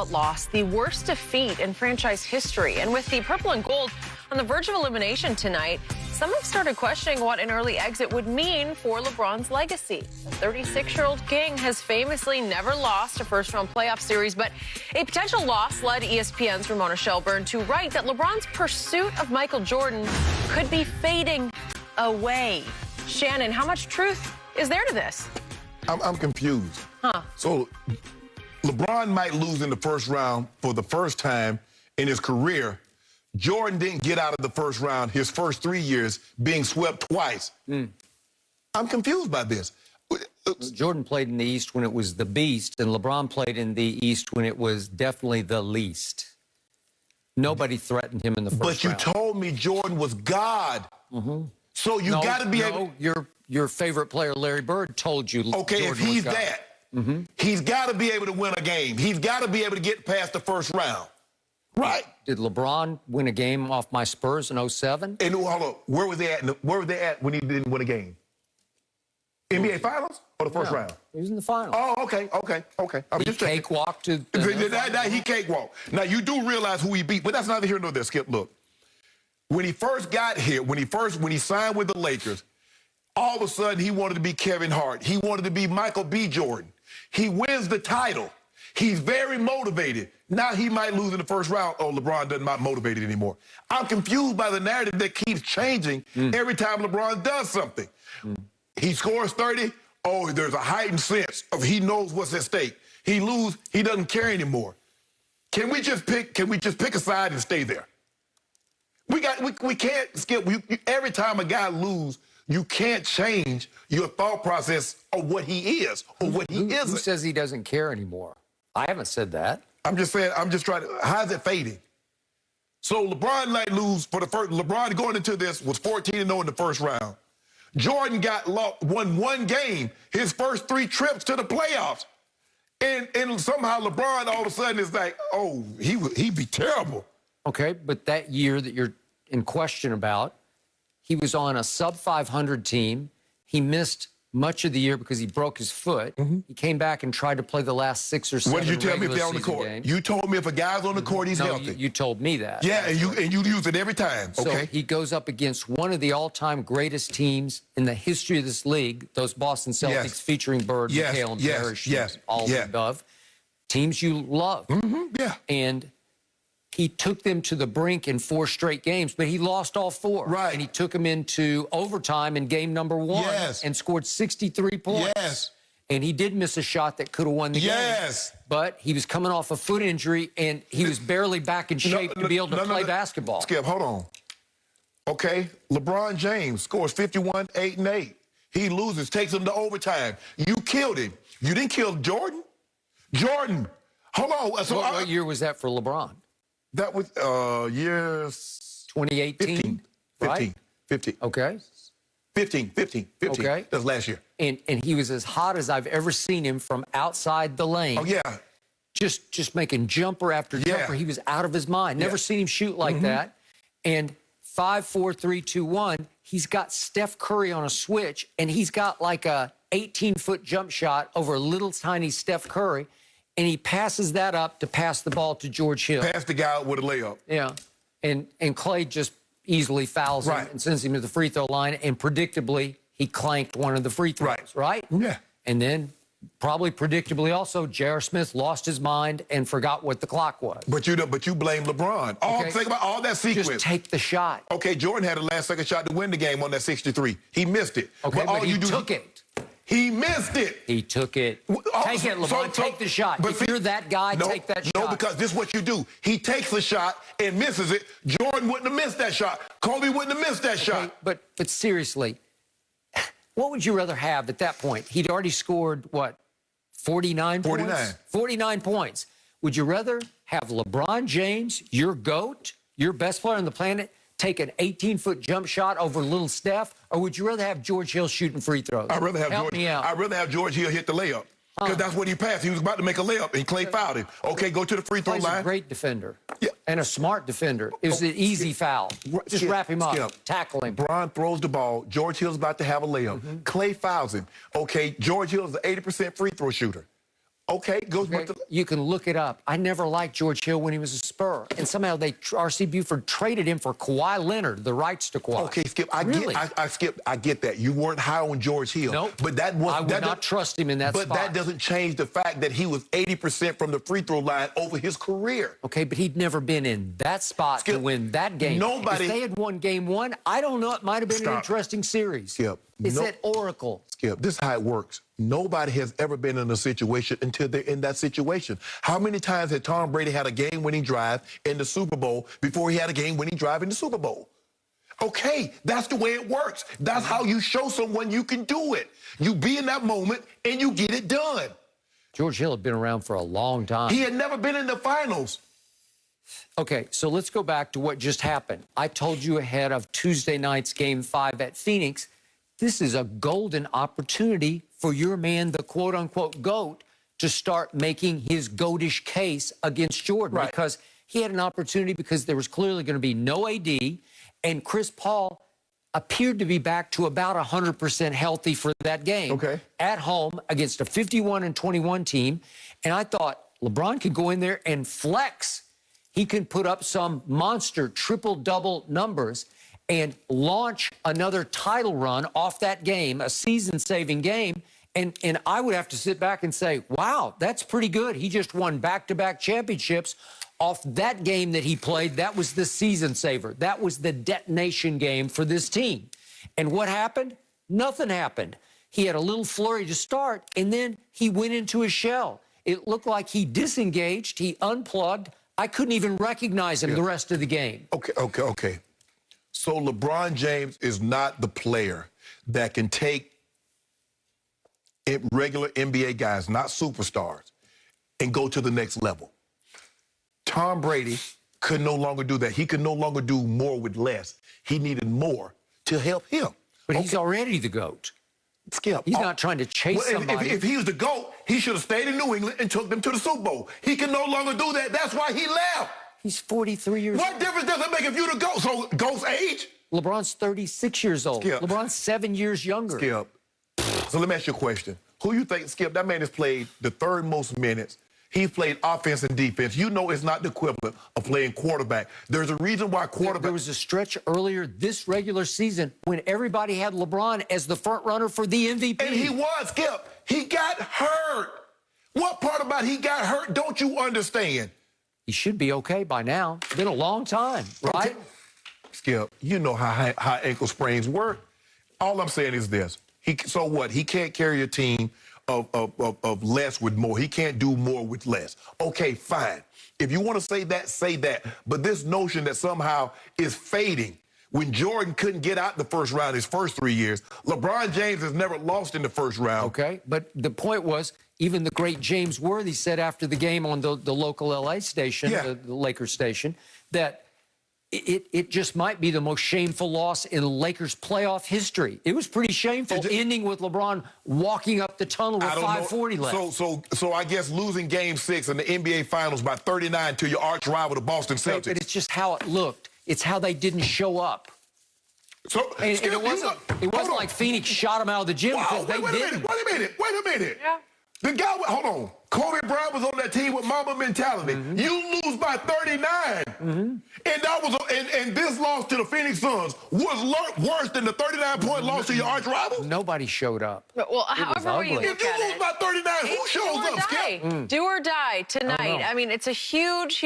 blowout loss, the worst defeat in franchise history. And with the purple and gold on the verge of elimination tonight, some have started questioning what an early exit would mean for LeBron's legacy. The 36-year-old King has famously never lost a first-round playoff series, but a potential loss led ESPN's Ramona Shelburne to write that LeBron's pursuit of Michael Jordan could be fading away. Shannon, how much truth is there to this? I'm confused. Huh. So LeBron might lose in the first round for the first time in his career. Jordan didn't get out of the first round his first 3 years, being swept twice. I'm confused by this. Jordan played in the East when it was the beast, and LeBron played in the East when it was definitely the least. Nobody threatened him in the first round. But you told me Jordan was God. So you got to be able... Your favorite player, Larry Bird, told you Okay, Jordan if he's was God. that, he's got to be able to win a game. He's got to be able to get past the first round. Right. Did LeBron win a game off my Spurs in 07? And hold on, where was they at when he didn't win a game? NBA Finals or the first round? He was in the finals. Oh, okay. I'm just checking. Cakewalk to... Now he cakewalk. Now you do realize who he beat, but that's neither here nor there, Skip. Look, when he first got here, when he signed with the Lakers, all of a sudden he wanted to be Kevin Hart. He wanted to be Michael B. Jordan. He wins the title. He's very motivated. Now he might lose in the first round. Oh, LeBron doesn't not motivated anymore. I'm confused by the narrative that keeps changing every time LeBron does something. He scores 30. Oh, there's a heightened sense of he knows what's at stake. He loses, he doesn't care anymore. Can we just pick a side and stay there? We can't, Skip. Every time a guy loses, you can't change your thought process of what he is or what he isn't. Who says he doesn't care anymore? I haven't said that. I'm just saying, how's it fading? So LeBron might lose for the first, LeBron going into this was 14-0 in the first round. Jordan won one game, his first 3 trips to the playoffs. And somehow LeBron all of a sudden is like, oh, he'd be terrible. Okay, but that year that you're in question about, he was on a sub-500 team. He missed much of the year because he broke his foot. He came back and tried to play the last 6 or 7 What did you tell me if they're on the court? games. You told me if a guy's on the court, he's healthy. You told me that. Yeah, and you use it every time, okay? So he goes up against one of the all-time greatest teams in the history of this league, those Boston Celtics featuring Bird, McHale, and Parrish, all of the above. Teams you love. And he took them to the brink in 4 straight games, but he lost all 4. Right. And he took them into overtime in game number 1 and scored 63 points. And he did miss a shot that could have won the game. But he was coming off a foot injury, and he was barely back in shape to be able to play basketball. Skip, hold on. Okay, LeBron James scores 51, 8, and 8. He loses, takes him to overtime. You killed him. You didn't kill Jordan. Jordan, hold on. So what year was that for LeBron? That was years 2018, 15. Okay. 15. Okay. That was last year. And he was as hot as I've ever seen him from outside the lane. Oh, yeah. Just making jumper after jumper. He was out of his mind. Never seen him shoot like that. And 5, 4, 3, 2, 1, he's got Steph Curry on a switch, and he's got like a 18-foot jump shot over little tiny Steph Curry. And he passes that up to pass the ball to George Hill. Pass the guy out with a layup. Yeah. And Clay just easily fouls him and sends him to the free throw line. And predictably, he clanked one of the free throws, right? Yeah. And then, probably predictably also, J.R. Smith lost his mind and forgot what the clock was. But you blame LeBron. Think about all that sequence. Just take the shot. Okay, Jordan had a last-second shot to win the game on that 63. He missed it. Okay, but he took it. He missed it. He took it. Take it, LeBron. Take the shot. If you're that guy, take that shot. No, because this is what you do. He takes the shot and misses it. Jordan wouldn't have missed that shot. Kobe wouldn't have missed that shot. But seriously, what would you rather have at that point? He'd already scored, what, 49 points? 49 points. Would you rather have LeBron James, your GOAT, your best player on the planet, take an 18-foot jump shot over little Steph, or would you rather have George Hill shooting free throws? I'd rather have I'd rather have George Hill hit the layup. Because that's what he passed. He was about to make a layup, and Clay fouled him. Okay, go to the free throw line. He's a great defender and a smart defender. It was an easy foul. Just wrap him up, tackle him. LeBron throws the ball. George Hill's about to have a layup. Clay fouls him. Okay, George Hill's an 80% free throw shooter. Okay, goes Okay? You can look it up. I never liked George Hill when he was a Spur, and somehow R.C. Buford traded him for Kawhi Leonard, the rights to Kawhi. Okay, Skip, I get that. You weren't high on George Hill. Nope. But I would not trust him in that spot. But that doesn't change the fact that he was 80% from the free throw line over his career. Okay, but he'd never been in that spot Skip, to win that game. If they had won game one, I don't know, it might have been an interesting series. Skip. It's at Oracle. Skip, this is how it works. Nobody has ever been in a situation until they're in that situation. How many times had Tom Brady had a game-winning drive in the Super Bowl before he had a game-winning drive in the Super Bowl? Okay, that's the way it works. That's how you show someone you can do it. You be in that moment and you get it done. George Hill had been around for a long time. He had never been in the finals. Okay, so let's go back to what just happened. I told you ahead of Tuesday night's Game 5 at Phoenix, this is a golden opportunity for your man, the quote-unquote GOAT, to start making his goatish case against Jordan. Right. Because he had an opportunity because there was clearly going to be no AD, and Chris Paul appeared to be back to about 100% healthy for that game. Okay. At home against a 51-21 team. And I thought LeBron could go in there and flex. He can put up some monster triple-double numbers and launch another title run off that game, a season-saving game. And I would have to sit back and say, wow, that's pretty good. He just won back-to-back championships off that game that he played. That was the season saver. That was the detonation game for this team. And what happened? Nothing happened. He had a little flurry to start, and then he went into a shell. It looked like he disengaged. He unplugged. I couldn't even recognize him the rest of the game. Okay. So LeBron James is not the player that can take regular NBA guys, not superstars, and go to the next level. Tom Brady could no longer do that. He could no longer do more with less. He needed more to help him. But he's already the GOAT. Skip. He's not trying to chase somebody. If he was the GOAT, he should have stayed in New England and took them to the Super Bowl. He can no longer do that. That's why he left. He's 43 years old. What difference does it make if you're the GOAT? So GOAT's age? LeBron's 36 years old. Skip. LeBron's 7 years younger. Skip. So let me ask you a question. Who you think, Skip, that man has played the third most minutes. He's played offense and defense. You know it's not the equivalent of playing quarterback. There's a reason why quarterback... There was a stretch earlier this regular season when everybody had LeBron as the front runner for the MVP. And he was, Skip. He got hurt. What part about he got hurt don't you understand? He should be okay by now. It's been a long time, right? Okay. Skip, you know how ankle sprains work. All I'm saying is this. So what? He can't carry a team of less with more. He can't do more with less. Okay, fine. If you want to say that, say that. But this notion that somehow is fading. When Jordan couldn't get out the first round his first 3 years, LeBron James has never lost in the first round. Okay, but the point was, even the great James Worthy said after the game on the local LA station, the Lakers station, that it just might be the most shameful loss in Lakers playoff history. It was pretty shameful, ending with LeBron walking up the tunnel with 5:40 left. So I guess losing Game 6 in the NBA Finals by 39 to your arch rival, the Boston Celtics. But it's just how it looked. It's how they didn't show up. So and it wasn't like Phoenix shot them out of the gym because they didn't. Wait a minute. Yeah. The guy, hold on. Kobe Bryant was on that team with Mamba mentality. You lose by 39. And that was and this loss to the Phoenix Suns was worse than the 39-point loss to your arch rival? Nobody showed up. Well, however way you look If you lose by 39, who shows up, Skip? Do or die tonight. I mean, it's a huge